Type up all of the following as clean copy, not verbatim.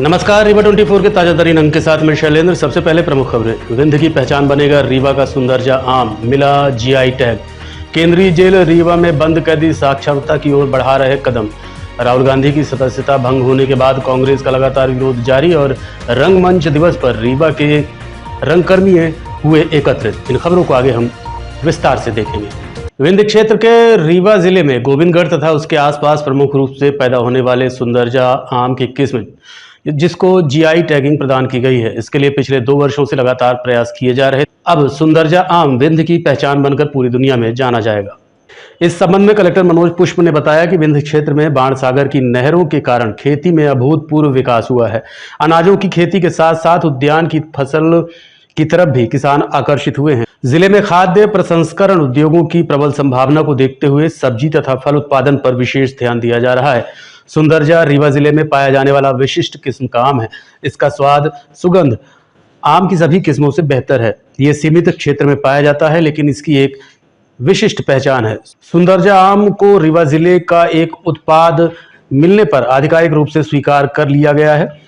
नमस्कार, रीवा 24 के ताजा तरीन अंक के साथ मैं शैलेंद्र। सबसे पहले प्रमुख खबरें। विंध्य की पहचान बनेगा रीवा का सुंदरजा आम, मिला जीआई टैग। केंद्रीय जेल रीवा में बंद कैदी साक्षरता की ओर बढ़ा रहे कदम। राहुल गांधी की सदस्यता भंग होने के बाद कांग्रेस का लगातार विरोध जारी और रंगमंच दिवस पर रीवा के रंगकर्मी हुए एकत्रित। इन खबरों को आगे हम विस्तार से देखेंगे। विंध्य क्षेत्र के रीवा जिले में गोविंदगढ़ तथा उसके आसपास प्रमुख रूप से पैदा होने वाले सुंदरजा आम की किस्म, जिसको जीआई टैगिंग प्रदान की गई है, इसके लिए पिछले 2 वर्षों से लगातार प्रयास किए जा रहे। अब सुंदरजा आम विंध्य की पहचान बनकर पूरी दुनिया में जाना जाएगा। इस संबंध में कलेक्टर मनोज पुष्प ने बताया कि विंध्य क्षेत्र में बाणसागर की नहरों के कारण खेती में अभूतपूर्व विकास हुआ है। अनाजों की खेती के साथ साथ उद्यान की फसल की तरफ भी किसान आकर्षित हुए हैं। जिले में खाद्य प्रसंस्करण उद्योगों की प्रबल संभावना को देखते हुए सब्जी तथा फल उत्पादन पर विशेष ध्यान दिया जा रहा है। सुंदरजा रीवा जिले में पाया जाने वाला विशिष्ट किस्म का आम है। इसका स्वाद, सुगंध आम की सभी किस्मों से बेहतर है। ये सीमित क्षेत्र में पाया जाता है, लेकिन इसकी एक विशिष्ट पहचान है। सुंदरजा आम को रीवा जिले का एक उत्पाद मिलने पर आधिकारिक रूप से स्वीकार कर लिया गया है।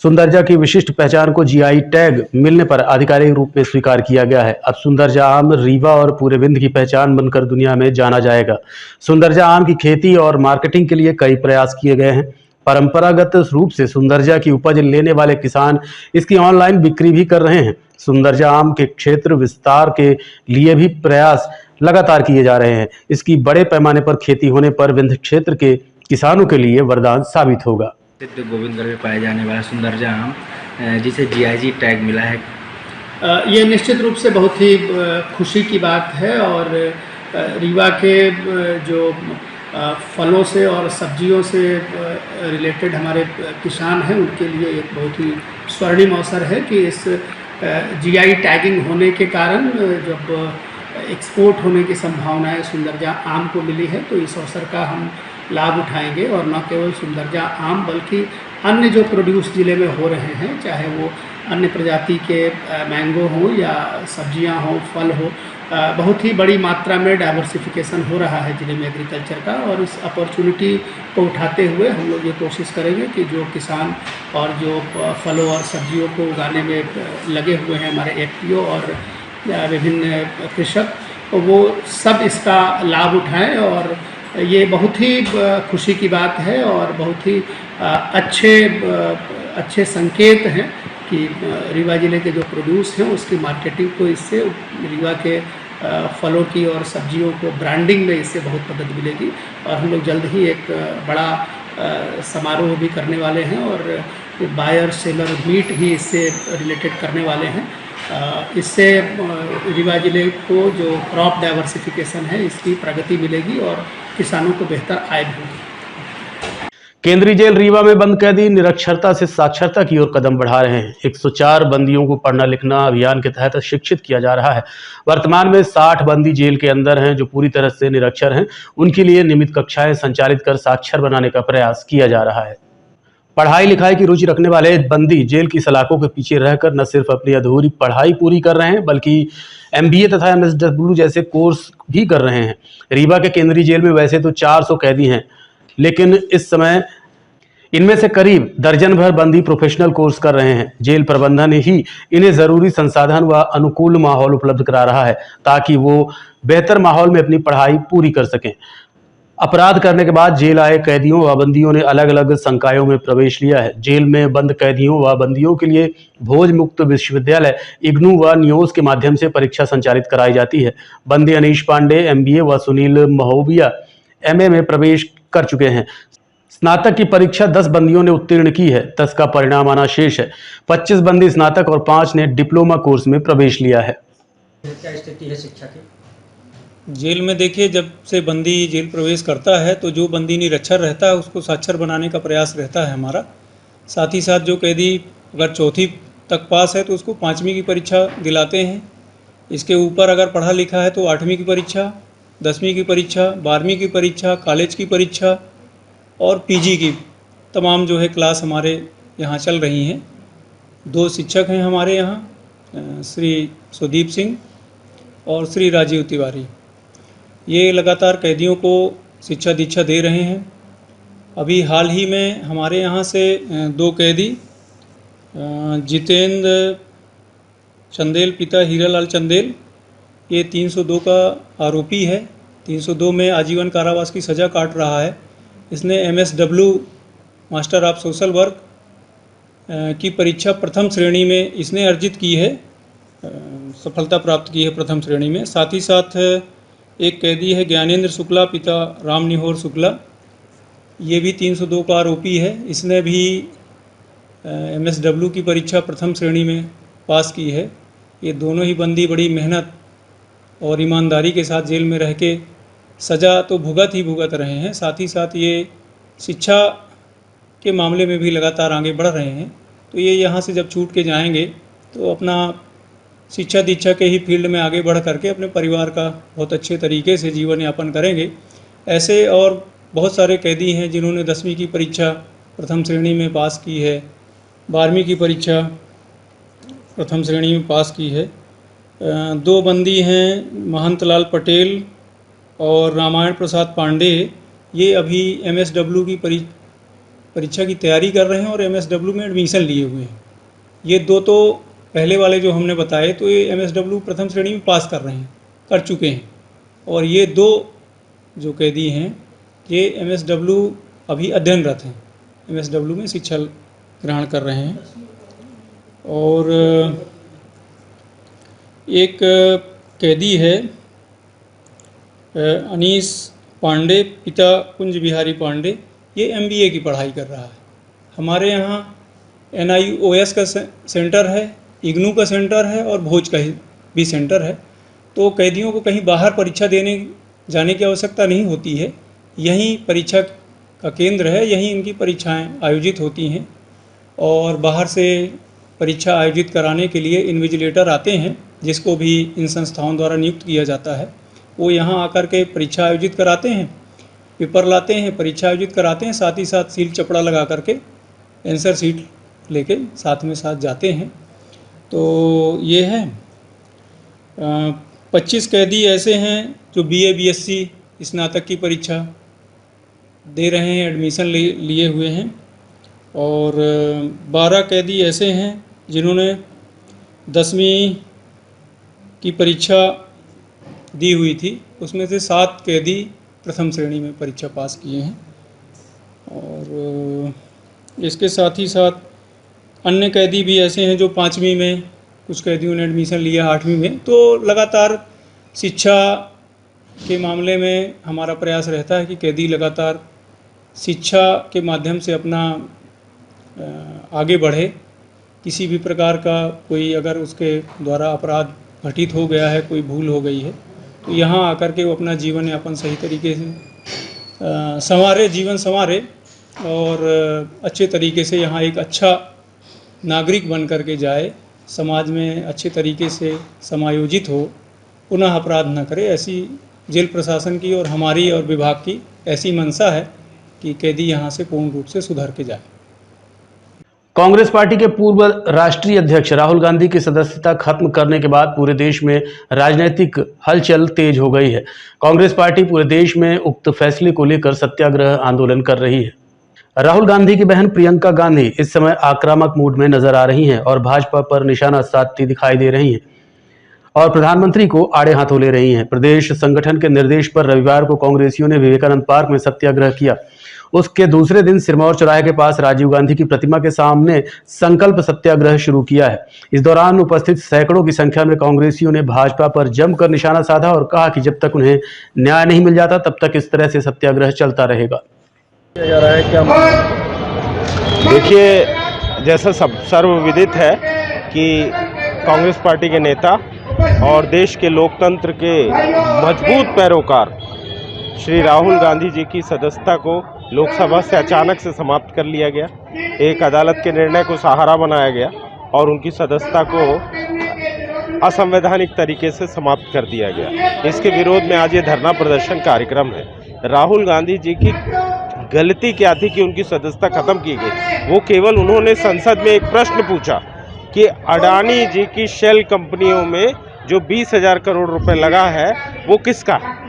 सुंदरजा की विशिष्ट पहचान को जीआई टैग मिलने पर आधिकारिक रूप में स्वीकार किया गया है। अब सुंदरजा आम रीवा और पूरे विंध्य की पहचान बनकर दुनिया में जाना जाएगा। सुंदरजा आम की खेती और मार्केटिंग के लिए कई प्रयास किए गए हैं। परंपरागत रूप से सुंदरजा की उपज लेने वाले किसान इसकी ऑनलाइन बिक्री भी कर रहे हैं। सुंदरजा आम के क्षेत्र विस्तार के लिए भी प्रयास लगातार किए जा रहे हैं। इसकी बड़े पैमाने पर खेती होने पर विंध्य क्षेत्र के किसानों के लिए वरदान साबित होगा। गोविंदगढ़ में पाए जाने वाला सुंदरजा आम, जिसे जीआई टैग मिला है, ये निश्चित रूप से बहुत ही खुशी की बात है और रीवा के जो फलों से और सब्जियों से रिलेटेड हमारे किसान हैं, उनके लिए एक बहुत ही स्वर्णिम अवसर है कि इस जीआई टैगिंग होने के कारण जब एक्सपोर्ट होने की संभावनाएं सुंदरजा आम को मिली है, तो इस अवसर का हम लाभ उठाएंगे। और न केवल सुंदरजा आम बल्कि अन्य जो प्रोड्यूस ज़िले में हो रहे हैं, चाहे वो अन्य प्रजाति के मैंगो हो या सब्जियां हो, फल हो, बहुत ही बड़ी मात्रा में डाइवर्सिफिकेशन हो रहा है ज़िले में एग्रीकल्चर का। और इस अपॉर्चुनिटी को उठाते हुए हम लोग ये कोशिश करेंगे कि जो किसान और जो फलों और सब्जियों को उगाने में लगे हुए हैं हमारे एफपीओ और विभिन्न कृषक, वो सब इसका लाभ उठाएं। और ये बहुत ही खुशी की बात है और बहुत ही अच्छे संकेत हैं कि रीवा ज़िले के जो प्रोड्यूस हैं उसकी मार्केटिंग को इससे, रीवा के फलों की और सब्जियों को ब्रांडिंग में इससे बहुत मदद मिलेगी। और हम लोग जल्द ही एक बड़ा समारोह भी करने वाले हैं और बायर सेलर मीट भी इससे रिलेटेड करने वाले हैं। इससे रीवा जिले को जो क्रॉप डाइवर्सिफिकेशन है, इसकी प्रगति मिलेगी और किसानों को बेहतर आय भी होगी। केंद्रीय जेल रीवा में बंद कैदी निरक्षरता से साक्षरता की ओर कदम बढ़ा रहे हैं। 104 बंदियों को पढ़ना लिखना अभियान के तहत शिक्षित किया जा रहा है। वर्तमान में 60 बंदी जेल के अंदर हैं जो पूरी तरह से निरक्षर हैं। उनके लिए नियमित कक्षाएं संचालित कर साक्षर बनाने का प्रयास किया जा रहा है। पढ़ाई लिखाई की रुचि रखने वाले बंदी जेल की सलाखों के पीछे रहकर न सिर्फ अपनी अधूरी पढ़ाई पूरी कर रहे हैं, बल्कि MBA तथा MSW जैसे कोर्स भी कर रहे हैं। रीवा के केंद्रीय जेल में वैसे तो 400 कैदी हैं, लेकिन इस समय इनमें से करीब दर्जन भर बंदी प्रोफेशनल कोर्स कर रहे हैं। जेल प्रबंधन ही इन्हें जरूरी संसाधन व अनुकूल माहौल उपलब्ध करा रहा है ताकि वो बेहतर माहौल में अपनी पढ़ाई पूरी कर सकें। अपराध करने के बाद जेल आए कैदियों व बंदियों ने अलग अलग संकायों में प्रवेश लिया है। जेल में बंद कैदियों व बंदियों के लिए भोज मुक्त विश्वविद्यालय इग्नू व नियोज के माध्यम से परीक्षा संचालित कराई जाती है। बंदी अनीश पांडे MBA व सुनील महोबिया MA में प्रवेश कर चुके हैं। स्नातक की परीक्षा 10 बंदियों ने उत्तीर्ण की है। 10 का परिणाम आना शेष है। 25 बंदी स्नातक और 5 ने डिप्लोमा कोर्स में प्रवेश लिया है। क्या स्थिति है शिक्षा की? जेल में देखिए, जब से बंदी जेल प्रवेश करता है तो जो बंदी निरक्षर रहता है उसको साक्षर बनाने का प्रयास रहता है हमारा। साथ ही साथ जो कैदी अगर 4वीं तक पास है तो उसको 5वीं की परीक्षा दिलाते हैं। इसके ऊपर अगर पढ़ा लिखा है तो 8वीं की परीक्षा, 10वीं की परीक्षा, 12वीं की परीक्षा, कॉलेज की परीक्षा और PG की तमाम जो है क्लास हमारे यहाँ चल रही हैं। 2 शिक्षक हैं हमारे यहाँ, श्री सुदीप सिंह और श्री राजीव तिवारी। ये लगातार कैदियों को शिक्षा दीक्षा दे रहे हैं अभी हाल ही में हमारे यहाँ से 2 कैदी जितेंद्र चंदेल पिता हीरालाल चंदेल, ये 302 का आरोपी है। 302 में आजीवन कारावास की सज़ा काट रहा है। इसने MSW master of social work की परीक्षा प्रथम श्रेणी में इसने अर्जित की है, सफलता प्राप्त की है प्रथम श्रेणी में। साथ ही साथ एक कैदी है ज्ञानेंद्र शुक्ला पिता राम निहोर शुक्ला, ये भी 302 का आरोपी है। इसने भी MSW की परीक्षा प्रथम श्रेणी में पास की है। ये दोनों ही बंदी बड़ी मेहनत और ईमानदारी के साथ जेल में रह के सज़ा तो भुगत रहे हैं, साथ ही साथ ये शिक्षा के मामले में भी लगातार आगे बढ़ रहे हैं। तो ये यहाँ से जब छूट के जाएंगे तो अपना शिक्षा दीक्षा के ही फील्ड में आगे बढ़ करके अपने परिवार का बहुत अच्छे तरीके से जीवन यापन करेंगे। ऐसे और बहुत सारे कैदी हैं जिन्होंने 10वीं की परीक्षा प्रथम श्रेणी में पास की है, 12वीं की परीक्षा प्रथम श्रेणी में पास की है। 2 बंदी हैं महंत लाल पटेल और रामायण प्रसाद पांडे, ये अभी MSW की परीक्षा की तैयारी कर रहे हैं और MSW में एडमिशन लिए हुए हैं। ये 2 तो पहले वाले जो हमने बताए तो ये MSW प्रथम श्रेणी में पास कर चुके हैं, और ये 2 जो कैदी हैं ये MSW अभी अध्ययनरत हैं, MSW में शिक्षा ग्रहण कर रहे हैं। और एक कैदी है अनीस पांडे पिता कुंज बिहारी पांडे, ये MBA की पढ़ाई कर रहा है। हमारे यहाँ NIOS का सेंटर है, इग्नू का सेंटर है और भोज का भी सेंटर है। तो कैदियों को कहीं बाहर परीक्षा देने जाने की आवश्यकता नहीं होती है, यहीं परीक्षा का केंद्र है, यहीं इनकी परीक्षाएं आयोजित होती हैं। और बाहर से परीक्षा आयोजित कराने के लिए इन्विजिलेटर आते हैं, जिसको भी इन संस्थाओं द्वारा नियुक्त किया जाता है। वो यहाँ आकर के परीक्षा आयोजित कराते हैं, पेपर लाते हैं, परीक्षा आयोजित कराते हैं, साथ ही साथ सील चपड़ा लगा करके आंसर शीट लेके साथ में साथ जाते हैं। तो ये है 25 कैदी ऐसे हैं जो BA BSc स्नातक की परीक्षा दे रहे हैं, एडमिशन लिए हुए हैं। और 12 कैदी ऐसे हैं जिन्होंने 10वीं की परीक्षा दी हुई थी, उसमें से 7 कैदी प्रथम श्रेणी में परीक्षा पास किए हैं। और इसके साथ ही साथ अन्य कैदी भी ऐसे हैं जो 5वीं में, कुछ कैदियों ने एडमिशन लिया 8वीं में। तो लगातार शिक्षा के मामले में हमारा प्रयास रहता है कि कैदी लगातार शिक्षा के माध्यम से अपना आगे बढ़े। किसी भी प्रकार का कोई अगर उसके द्वारा अपराध घटित हो गया है, कोई भूल हो गई है, तो यहाँ आकर के वो अपना जीवन यापन सही तरीके से जीवन संवारे और अच्छे तरीके से यहाँ एक अच्छा नागरिक बन कर के जाए, समाज में अच्छे तरीके से समायोजित हो, पुनः अपराध न करे। ऐसी जेल प्रशासन की और हमारी और विभाग की ऐसी मंशा है कि कैदी यहाँ से पूर्ण रूप से सुधर के जाए। कांग्रेस पार्टी के पूर्व राष्ट्रीय अध्यक्ष राहुल गांधी की सदस्यता खत्म करने के बाद पूरे देश में राजनीतिक हलचल तेज हो गई है। कांग्रेस पार्टी पूरे देश में उक्त फैसले को लेकर सत्याग्रह आंदोलन कर रही है। राहुल गांधी की बहन प्रियंका गांधी इस समय आक्रामक मूड में नजर आ रही हैं और भाजपा पर निशाना साधती दिखाई दे रही हैं और प्रधानमंत्री को आड़े हाथों ले रही हैं। प्रदेश संगठन के निर्देश पर रविवार को कांग्रेसियों ने विवेकानंद पार्क में सत्याग्रह किया। उसके दूसरे दिन सिरमौर चौराहे के पास राजीव गांधी की प्रतिमा के सामने संकल्प सत्याग्रह शुरू किया है। इस दौरान उपस्थित सैकड़ों की संख्या में कांग्रेसियों ने भाजपा पर जमकर निशाना साधा और कहा कि जब तक उन्हें न्याय नहीं मिल जाता तब तक इस तरह से सत्याग्रह चलता रहेगा। देखिए, जैसा सब सर्वविदित है कि कांग्रेस पार्टी के नेता और देश के लोकतंत्र के मजबूत पैरोकार श्री राहुल गांधी जी की सदस्यता को लोकसभा से अचानक से समाप्त कर लिया गया। एक अदालत के निर्णय को सहारा बनाया गया और उनकी सदस्यता को असंवैधानिक तरीके से समाप्त कर दिया गया। इसके विरोध में आज ये धरना प्रदर्शन कार्यक्रम है। राहुल गांधी जी की गलती क्या थी कि उनकी सदस्यता खत्म की गई? वो केवल उन्होंने संसद में एक प्रश्न पूछा कि अडानी जी की शेल कंपनियों में जो 20,000 करोड़ रुपए लगा है वो किसका है?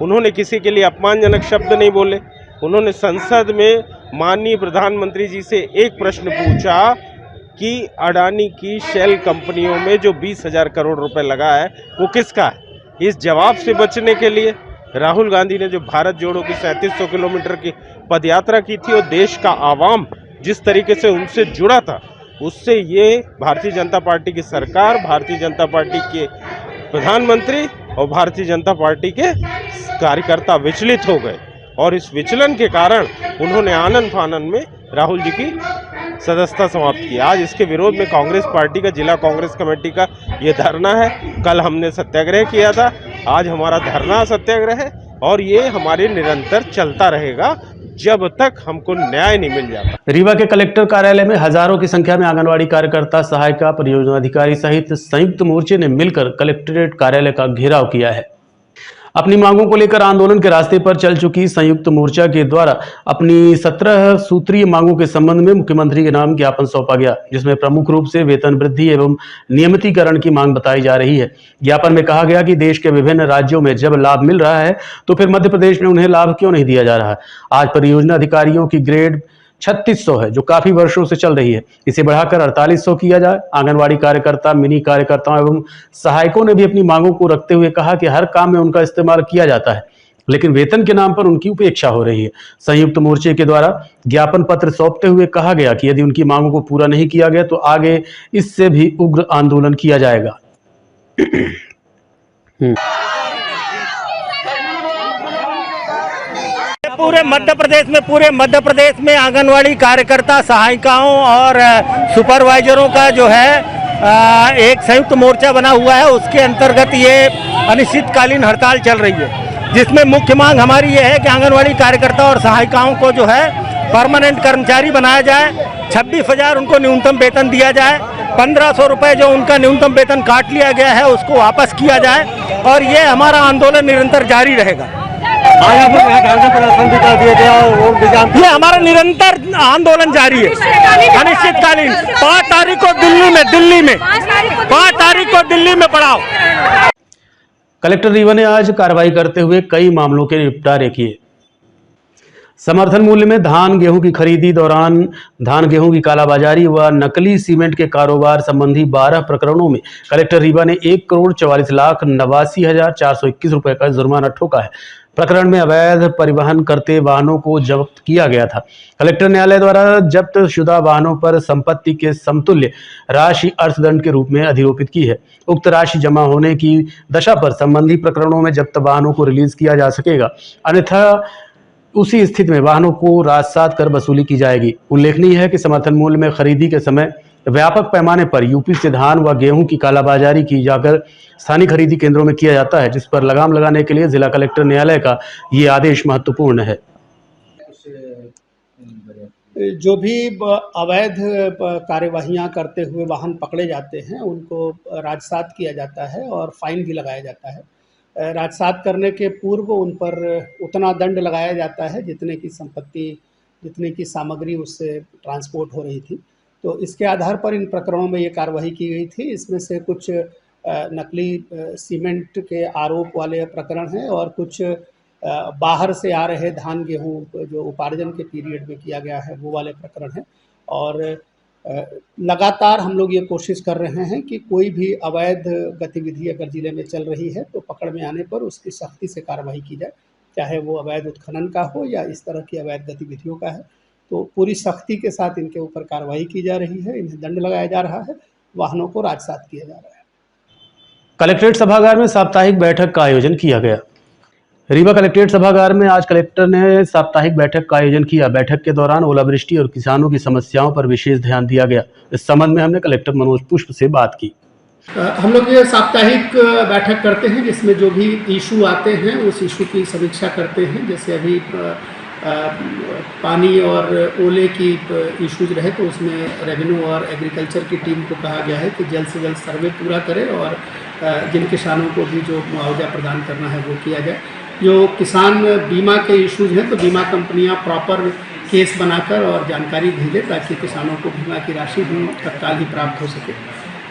उन्होंने किसी के लिए अपमानजनक शब्द नहीं बोले। उन्होंने संसद में माननीय प्रधानमंत्री जी से एक प्रश्न पूछा कि अडानी की शेल कंपनियों में जो 20,000 करोड़ रुपए लगा है वो किसका है। इस जवाब से बचने के लिए राहुल गांधी ने जो भारत जोड़ो की 3700 किलोमीटर की पदयात्रा की थी और देश का आवाम जिस तरीके से उनसे जुड़ा था, उससे ये भारतीय जनता पार्टी की सरकार, भारतीय जनता पार्टी के प्रधानमंत्री और भारतीय जनता पार्टी के कार्यकर्ता विचलित हो गए और इस विचलन के कारण उन्होंने आनन फानन में राहुल जी की सदस्यता समाप्त की। आज इसके विरोध में कांग्रेस पार्टी का, जिला कांग्रेस कमेटी का ये धरना है। कल हमने सत्याग्रह किया था, आज हमारा धरना सत्याग्रह है और ये हमारे निरंतर चलता रहेगा जब तक हमको न्याय नहीं मिल जाता। रीवा के कलेक्टर कार्यालय में हजारों की संख्या में आंगनवाड़ी कार्यकर्ता, सहायिका, परियोजना अधिकारी सहित संयुक्त मोर्चे ने मिलकर कलेक्ट्रेट कार्यालय का घेराव किया है। अपनी मांगों को लेकर आंदोलन के रास्ते पर चल चुकी संयुक्त मोर्चा के द्वारा अपनी 17 सूत्रीय मांगों के संबंध में मुख्यमंत्री के नाम ज्ञापन सौंपा गया, जिसमें प्रमुख रूप से वेतन वृद्धि एवं नियमितीकरण की मांग बताई जा रही है। ज्ञापन में कहा गया कि देश के विभिन्न राज्यों में जब लाभ मिल रहा है तो फिर मध्य प्रदेश में उन्हें लाभ क्यों नहीं दिया जा रहा है। आज परियोजना अधिकारियों की ग्रेड 3600 है, जो काफी वर्षों से चल रही है, इसे बढ़ाकर 4800 किया जाए। आंगनवाड़ी कार्यकर्ता, मिनी कार्यकर्ताओं एवं सहायकों ने भी अपनी मांगों को रखते हुए कहा कि हर काम में उनका इस्तेमाल किया जाता है, लेकिन वेतन के नाम पर उनकी उपेक्षा हो रही है। संयुक्त मोर्चे के द्वारा ज्ञापन पत्र सौंपते हुए कहा गया कि यदि उनकी मांगों को पूरा नहीं किया गया तो आगे इससे भी उग्र आंदोलन किया जाएगा। पूरे मध्य प्रदेश में आंगनवाड़ी कार्यकर्ता, सहायिकाओं और सुपरवाइजरों का जो है एक संयुक्त मोर्चा बना हुआ है। उसके अंतर्गत ये अनिश्चितकालीन हड़ताल चल रही है, जिसमें मुख्य मांग हमारी ये है कि आंगनवाड़ी कार्यकर्ता और सहायिकाओं को जो है परमानेंट कर्मचारी बनाया जाए। 26,000 उनको न्यूनतम वेतन दिया जाए। 1500 रुपये जो उनका न्यूनतम वेतन काट लिया गया है उसको वापस किया जाए और ये हमारा आंदोलन निरंतर जारी रहेगा। ये हमारा निरंतर आंदोलन जारी है, अनिश्चितकालीन। 5 तारीख को दिल्ली में पड़ाव। कलेक्टर रीवा ने आज कार्रवाई करते हुए कई मामलों के निपटारे किए। समर्थन मूल्य में धान गेहूं की खरीदी दौरान धान गेहूं की कालाबाजारी व नकली सीमेंट के कारोबार संबंधी 12 प्रकरणों में कलेक्टर रीवा ने 1,44,89,421 रुपए का जुर्माना ठोका है। प्रकरण में अवैध परिवहन करते वाहनों को जब्त किया गया था। कलेक्टर न्यायालय द्वारा जब्त शुदा वाहनों पर संपत्ति के समतुल्य राशि अर्थदंड के रूप में अधिरोपित की है। उक्त राशि जमा होने की दशा पर संबंधी प्रकरणों में जब्त वाहनों को रिलीज किया जा सकेगा, अन्यथा उसी स्थिति में वाहनों को राजसात कर वसूली की जाएगी। उल्लेखनीय है कि समर्थन मूल्य में खरीदी के समय व्यापक पैमाने पर यूपी से धान व गेहूं की कालाबाजारी की जाकर स्थानीय खरीदी केंद्रों में किया जाता है, जिस पर लगाम लगाने के लिए जिला कलेक्टर न्यायालय का ये आदेश महत्वपूर्ण है। जो भी अवैध कार्यवाहियां करते हुए वाहन पकड़े जाते हैं उनको राजसात किया जाता है और फाइन भी लगाया जाता है। राजसात करने के पूर्व उन पर उतना दंड लगाया जाता है जितने की संपत्ति, जितने की सामग्री उससे ट्रांसपोर्ट हो रही थी। तो इसके आधार पर इन प्रकरणों में ये कार्रवाई की गई थी। इसमें से कुछ नकली सीमेंट के आरोप वाले प्रकरण हैं और कुछ बाहर से आ रहे धान गेहूं जो उपार्जन के पीरियड में किया गया है वो वाले प्रकरण हैं। और लगातार हम लोग ये कोशिश कर रहे हैं कि कोई भी अवैध गतिविधि अगर ज़िले में चल रही है तो पकड़ में आने पर उसकी सख्ती से कार्रवाई की जाए, चाहे वो अवैध उत्खनन का हो या इस तरह की अवैध गतिविधियों का है। तो पूरी सख्ती के साथ इनके ऊपर कार्रवाई की जा रही है, इन्हें दंड लगाया जा रहा है, वाहनों को राजसात किया जा रहा है। कलेक्ट्रेट सभागार में साप्ताहिक बैठक का आयोजन किया गया। रीवा कलेक्ट्रेट सभागार में आज कलेक्टर ने साप्ताहिक बैठक का आयोजन किया। बैठक के दौरान ओलावृष्टि और किसानों की समस्याओं पर विशेष ध्यान दिया गया। इस संबंध में हमने कलेक्टर मनोज पुष्प से बात की। हम लोग ये साप्ताहिक बैठक करते हैं जिसमें जो भी इशू आते हैं उस इशू की समीक्षा करते हैं। जैसे अभी पानी और ओले की इश्यूज रहे तो उसमें रेवेन्यू और एग्रीकल्चर की टीम को कहा गया है कि जल्द से जल्द सर्वे पूरा करें और जिन किसानों को भी जो मुआवजा प्रदान करना है वो किया जाए। जो किसान बीमा के इश्यूज हैं तो बीमा कंपनियां प्रॉपर केस बनाकर और जानकारी भेजें ताकि किसानों को बीमा की राशि भी तत्काल ही प्राप्त हो सके।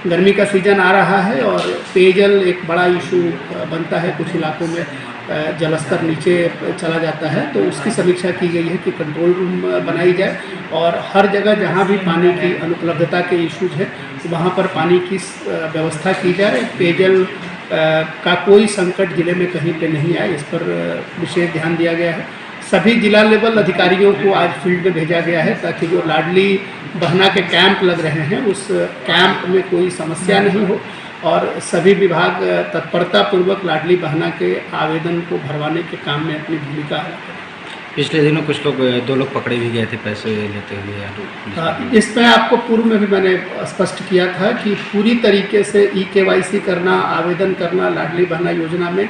गर्मी का सीज़न आ रहा है और पेयजल एक बड़ा इशू बनता है। कुछ इलाकों में जलस्तर नीचे चला जाता है, तो उसकी समीक्षा की गई है कि कंट्रोल रूम बनाई जाए और हर जगह जहाँ भी पानी की अनुपलब्धता के इश्यूज हैं वहाँ पर पानी की व्यवस्था की जाए। पेयजल का कोई संकट जिले में कहीं पे नहीं आए, इस पर विशेष ध्यान दिया गया है। सभी जिला लेवल अधिकारियों को आज फील्ड में भेजा गया है ताकि जो लाडली बहना के कैंप लग रहे हैं उस कैंप में कोई समस्या नहीं हो और सभी विभाग तत्परता पूर्वक लाडली बहना के आवेदन को भरवाने के काम में अपनी भूमिका है। पिछले दिनों कुछ लोग 2 लोग पकड़े भी गए थे पैसे लेते हुए। इसमें आपको पूर्व में भी मैंने स्पष्ट किया था कि पूरी तरीके से EKYC करना, आवेदन करना लाडली बहना योजना में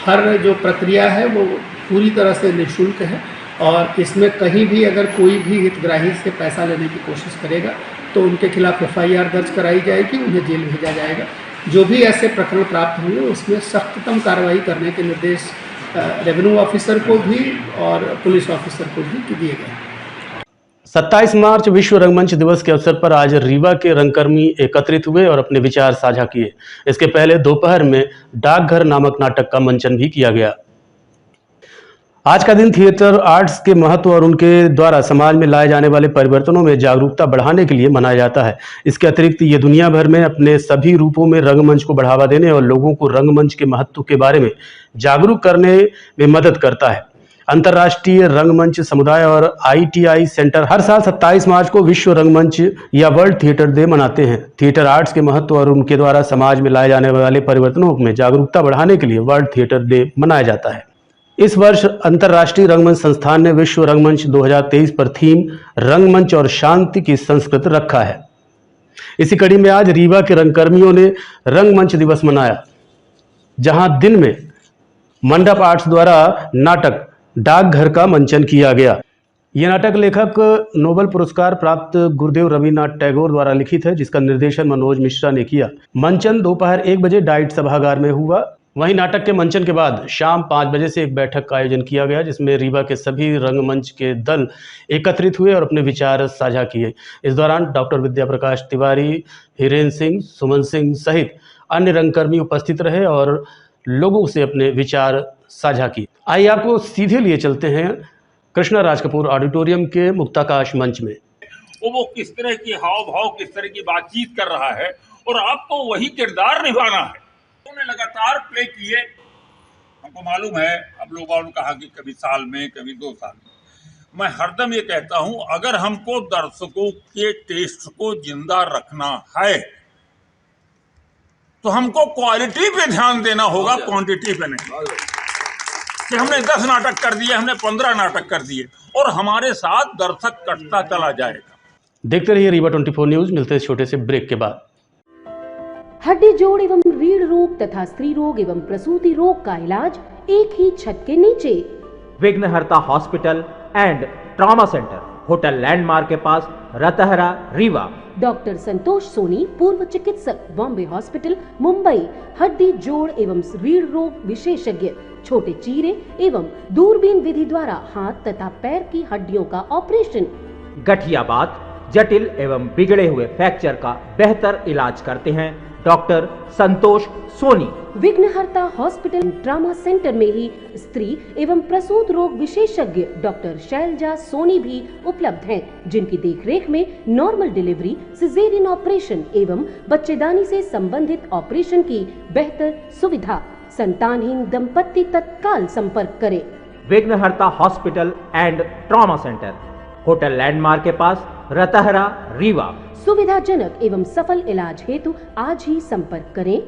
हर जो प्रक्रिया है वो पूरी तरह से निःशुल्क है और इसमें कहीं भी अगर कोई भी हितग्राही से पैसा लेने की कोशिश करेगा तो उनके खिलाफ FIR दर्ज कराई जाएगी, उन्हें जेल भेजा जाएगा। जो भी ऐसे प्रकरण प्राप्त हुए उसमें सख्ततम कार्रवाई करने के निर्देश रेवेन्यू ऑफिसर को भी और पुलिस ऑफिसर को भी दिए गए। 27 मार्च विश्व रंगमंच दिवस के अवसर पर आज रीवा के रंगकर्मी एकत्रित हुए और अपने विचार साझा किए। इसके पहले दोपहर में डाकघर नामक नाटक का मंचन भी किया गया। आज का दिन थिएटर आर्ट्स के महत्व और उनके द्वारा समाज में लाए जाने वाले परिवर्तनों में जागरूकता बढ़ाने के लिए मनाया जाता है। इसके अतिरिक्त ये दुनिया भर में अपने सभी रूपों में रंगमंच को बढ़ावा देने और लोगों को रंगमंच के महत्व के बारे में जागरूक करने में मदद करता है। अंतर्राष्ट्रीय रंगमंच समुदाय और ITI सेंटर हर साल 27 मार्च को विश्व रंगमंच या वर्ल्ड थिएटर डे मनाते हैं। थिएटर आर्ट्स के महत्व और उनके द्वारा समाज में लाए जाने वाले परिवर्तनों में जागरूकता बढ़ाने के लिए वर्ल्ड थिएटर डे मनाया जाता है। इस वर्ष अंतर्राष्ट्रीय रंगमंच संस्थान ने विश्व रंगमंच 2023 पर थीम रंगमंच और शांति की संस्कृति रखा है। इसी कड़ी में आज रीवा के रंगकर्मियों ने रंगमंच दिवस मनाया, जहां दिन में मंडप आर्ट्स द्वारा नाटक डाकघर का मंचन किया गया। यह नाटक लेखक नोबेल पुरस्कार प्राप्त गुरुदेव रवीन्द्रनाथ टैगोर द्वारा लिखित है, जिसका निर्देशन मनोज मिश्रा ने किया। मंचन दोपहर 1 बजे डाइट सभागार में हुआ। वहीं नाटक के मंचन के बाद शाम 5 बजे से एक बैठक का आयोजन किया गया, जिसमें रीवा के सभी रंगमंच के दल एकत्रित हुए और अपने विचार साझा किए। इस दौरान डॉक्टर विद्या प्रकाश तिवारी, हिरेन सिंह, सुमन सिंह सहित अन्य रंगकर्मी उपस्थित रहे और लोगों से अपने विचार साझा किए। आइए आपको सीधे लिए चलते हैं कृष्णा राज कपूर ऑडिटोरियम के मुक्ताकाश मंच में। वो किस तरह की हाव भाव, किस तरह की बातचीत कर रहा है और आपको वही किरदार निभाना है। उन्होंने लगातार प्ले किए। हमको मालूम है, अब लोगों ने कहा कि कभी साल में, कभी 2 साल में। मैं हरदम ये कहता हूं, अगर हमको दर्शकों के टेस्ट को जिंदा रखना है तो हमको क्वालिटी पे ध्यान देना होगा, क्वांटिटी पे नहीं। कि हमने 10 नाटक कर दिए, हमने 15 नाटक कर दिए और हमारे साथ दर्शक कटता चला जाएगा। देखते रहिए रीवा 24 न्यूज। मिलते हैं छोटे से ब्रेक के बाद। हड्डी जोड़ एवं रीढ़ रोग तथा स्त्री रोग एवं प्रसूति रोग का इलाज एक ही छत के नीचे। विघ्नहर्ता hospital and trauma centre, hotel landmark के पास, रतहरा, रीवा। डॉक्टर संतोष सोनी, पूर्व चिकित्सक, बॉम्बे हॉस्पिटल, मुंबई। हड्डी जोड़ एवं रीढ़ रोग विशेषज्ञ, छोटे चीरे एवं दूरबीन विधि द्वारा हाथ तथा पैर की हड्डियों का ऑपरेशन। गठियाबात, जटिल एवं बिगड़े हुए फ्रैक्चर का बेहतर इलाज करते हैं डॉक्टर संतोष सोनी। विघ्नहर्ता हॉस्पिटल ट्रॉमा सेंटर में ही स्त्री एवं प्रसूत रोग विशेषज्ञ डॉक्टर शैलजा सोनी भी उपलब्ध हैं, जिनकी देखरेख में नॉर्मल डिलीवरी, सिजेरियन ऑपरेशन एवं बच्चेदानी से संबंधित ऑपरेशन की बेहतर सुविधा। संतानहीन दंपत्ति तत्काल संपर्क करें। विघ्नहर्ता hospital and trauma centre, hotel landmark के पास, रतहरा, रीवा। सुविधाजनक एवं सफल इलाज हेतु आज ही संपर्क करें।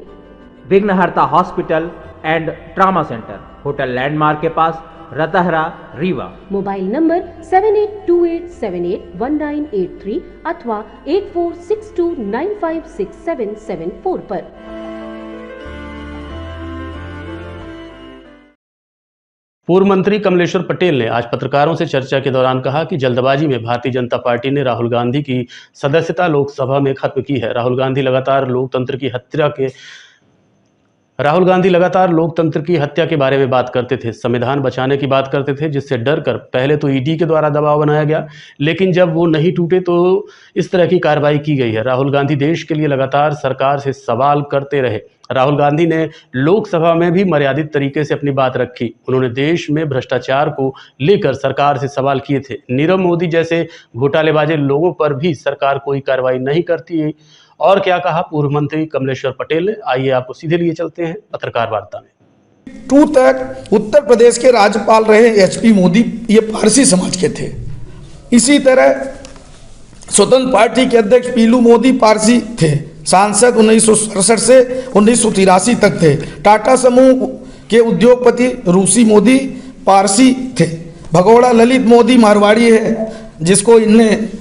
विघ्नहर्ता hospital and trauma centre, hotel landmark के पास, रतहरा, रीवा। मोबाइल नंबर 7828781983 अथवा 8462956774 पर। पूर्व मंत्री कमलेश्वर पटेल ने आज पत्रकारों से चर्चा के दौरान कहा कि जल्दबाजी में भारतीय जनता पार्टी ने राहुल गांधी की सदस्यता लोकसभा में खत्म की है। राहुल गांधी लगातार लोकतंत्र की हत्या के राहुल गांधी लगातार लोकतंत्र की हत्या के बारे में बात करते थे, संविधान बचाने की बात करते थे, जिससे डर कर पहले तो ईडी के द्वारा दबाव बनाया गया, लेकिन जब वो नहीं टूटे तो इस तरह की कार्रवाई की गई है। राहुल गांधी देश के लिए लगातार सरकार से सवाल करते रहे। राहुल गांधी ने लोकसभा में भी मर्यादित तरीके से अपनी बात रखी। उन्होंने देश में भ्रष्टाचार को लेकर सरकार से सवाल किए थे। नीरव मोदी जैसे घोटालेबाज लोगों पर भी सरकार कोई कार्रवाई नहीं करती। और क्या कहा पूर्व मंत्री कमलेश्वर पटेल ने, आइए आपको सीधे लिए चलते हैं पत्रकार वार्ता में। 2 तक उत्तर प्रदेश के राज्यपाल रहे एचपी मोदी, ये पारसी समाज के थे। इसी तरह स्वतंत्र पार्टी के अध्यक्ष पीलू मोदी पारसी थे। सांसद 1967 से 1983 तक थे। टाटा समूह के उद्योगपति रूसी मोदी पारसी थे। भगोड़ा ललित मोदी मारवाड़ी है, जिसको इनने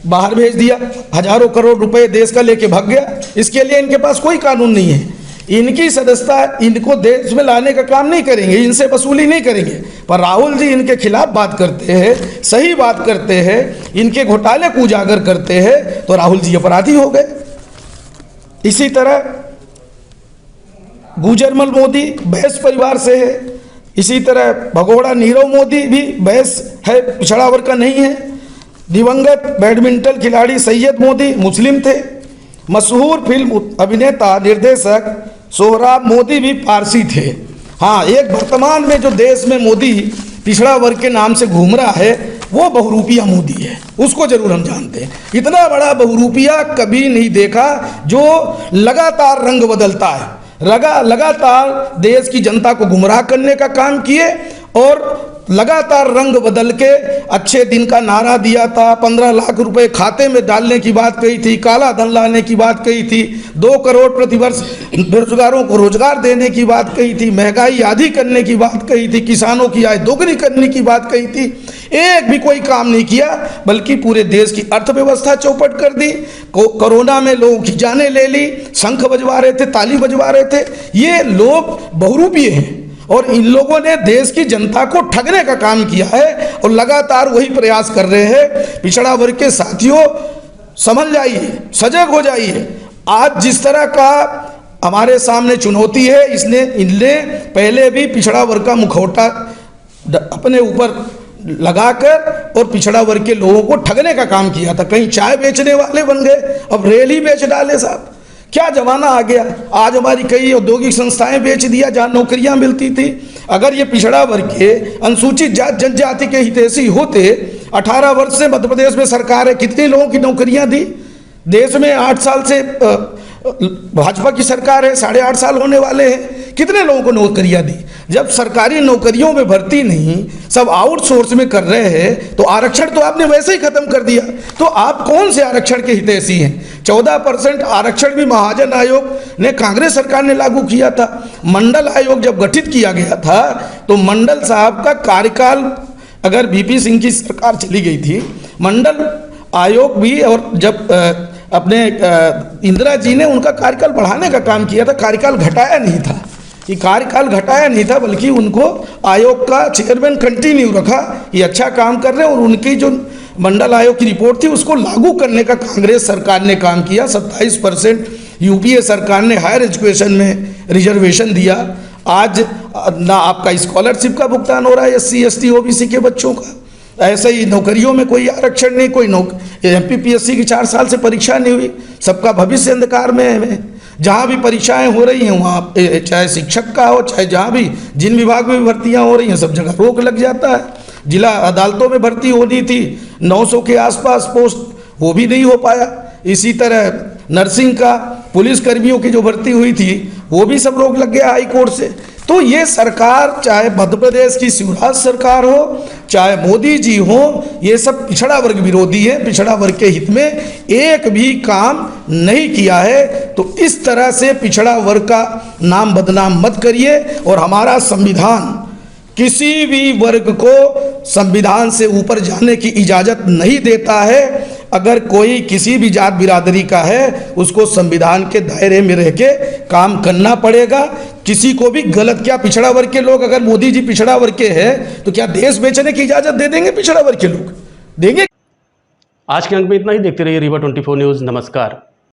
बाहर भेज दिया, हजारों करोड़ रुपए देश का लेके भाग गया। इसके लिए इनके पास कोई कानून नहीं है। इनकी सदस्यता इनको देश में लाने का काम नहीं करेंगे, इनसे वसूली नहीं करेंगे। पर राहुल जी इनके खिलाफ बात करते हैं, सही बात करते हैं, इनके घोटाले को उजागर करते हैं, तो राहुल जी अपराधी हो गए। इसी तरह गुजरमल मोदी बैस परिवार से है। इसी तरह भगोड़ा नीरव मोदी भी बैस है, पिछड़ा वर्ग का नहीं है। दिवंगत बैडमिंटन खिलाड़ी सैयद मोदी मुस्लिम थे। मशहूर फिल्म अभिनेता निर्देशक सोहराब मोदी भी पारसी थे। हाँ, एक वर्तमान में जो देश में मोदी पिछड़ा वर्ग के नाम से घूम रहा है, वो बहुरूपिया मोदी है, उसको जरूर हम जानते हैं। इतना बड़ा बहुरूपिया कभी नहीं देखा, जो लगातार रंग बदलता है, लगातार देश की जनता को गुमराह करने का काम किए और लगातार रंग बदल के अच्छे दिन का नारा दिया था। 15 लाख रुपए खाते में डालने की बात कही थी, काला धन लाने की बात कही थी, 2 करोड़ प्रतिवर्ष बेरोजगारों को रोजगार देने की बात कही थी, महंगाई आधी करने की बात कही थी, किसानों की आय दोगुनी करने की बात कही थी। एक भी कोई काम नहीं किया, बल्कि पूरे देश की अर्थव्यवस्था चौपट कर दी। कोरोना में लोगों की जानें ले ली, शंख बजवा रहे थे, ताली बजवा रहे थे। ये लोग बहुरूपीय हैं और इन लोगों ने देश की जनता को ठगने का काम किया है और लगातार वही प्रयास कर रहे हैं। पिछड़ा वर्ग के साथियों, समझ जाइए, सजग हो जाइए। आज जिस तरह का हमारे सामने चुनौती है, इनने पहले भी पिछड़ा वर्ग का मुखौटा अपने ऊपर लगाकर और पिछड़ा वर्ग के लोगों को ठगने का काम किया था। कहीं चाय बेचने वाले बन गए, अब रेल ही बेच डाले साहब। क्या जमाना आ गया। आज हमारी कई औद्योगिक संस्थाएं बेच दिया जहां नौकरियां मिलती थी। अगर ये पिछड़ा वर्ग के अनुसूचित जाति जनजाति के हितैषी होते, 18 वर्ष से मध्य प्रदेश में सरकार है, कितने लोगों की नौकरियां दी। देश में 8 साल से भाजपा की सरकार है, 8.5 साल होने वाले हैं, कितने लोगों को नौकरियां दी। जब सरकारी नौकरियों में भर्ती नहीं, सब आउटसोर्स में कर रहे हैं, तो आरक्षण तो आपने वैसे ही खत्म कर दिया। तो आप कौन से आरक्षण के हितैषी हैं। 14% आरक्षण भी महाजन आयोग ने, कांग्रेस सरकार ने लागू किया था। मंडल आयोग जब गठित किया गया था, तो मंडल साहब का कार्यकाल, अगर बीपी सिंह की सरकार चली गई थी, मंडल आयोग भी, और जब अपने इंदिरा जी ने उनका कार्यकाल बढ़ाने का काम किया था, कार्यकाल घटाया नहीं था। ये कार्यकाल घटाया नहीं था, बल्कि उनको आयोग का चेयरमैन कंटिन्यू रखा। ये अच्छा काम कर रहे हैं और उनकी जो मंडल आयोग की रिपोर्ट थी उसको लागू करने का कांग्रेस सरकार ने काम किया। 27% यूपीए सरकार ने हायर एजुकेशन में रिजर्वेशन दिया। आज ना आपका स्कॉलरशिप का भुगतान हो रहा है SC ST OBC के बच्चों का। ऐसे ही नौकरियों में कोई आरक्षण नहीं, कोई MPPSC की 4 साल से परीक्षा नहीं हुई। सबका भविष्य अंधकार में है। जहाँ भी परीक्षाएं हो रही हैं, वहाँ चाहे शिक्षक का हो, चाहे जहाँ भी जिन विभाग में भी भर्तियाँ हो रही हैं, सब जगह रोक लग जाता है। जिला अदालतों में भर्ती होनी थी 900 के आसपास पोस्ट, वो भी नहीं हो पाया। इसी तरह नर्सिंग का, पुलिस कर्मियों की जो भर्ती हुई थी, वो भी सब रोक लग गया हाई कोर्ट से। तो ये सरकार, चाहे मध्य प्रदेश की शिवराज सरकार हो, चाहे मोदी जी हो, ये सब पिछड़ा वर्ग विरोधी है। पिछड़ा वर्ग के हित में एक भी काम नहीं किया है। तो इस तरह से पिछड़ा वर्ग का नाम बदनाम मत करिए। और हमारा संविधान किसी भी वर्ग को संविधान से ऊपर जाने की इजाज़त नहीं देता है। अगर कोई किसी भी जात बिरादरी का है, उसको संविधान के दायरे में रह के काम करना पड़ेगा। किसी को भी गलत, क्या पिछड़ा वर्ग के लोग, अगर मोदी जी पिछड़ा वर्ग के हैं, तो क्या देश बेचने की इजाज़त दे देंगे पिछड़ा वर्ग के लोग? देंगे? आज के अंक में इतना ही। देखते रहिए रीवा 24 न्यूज़। नमस्कार।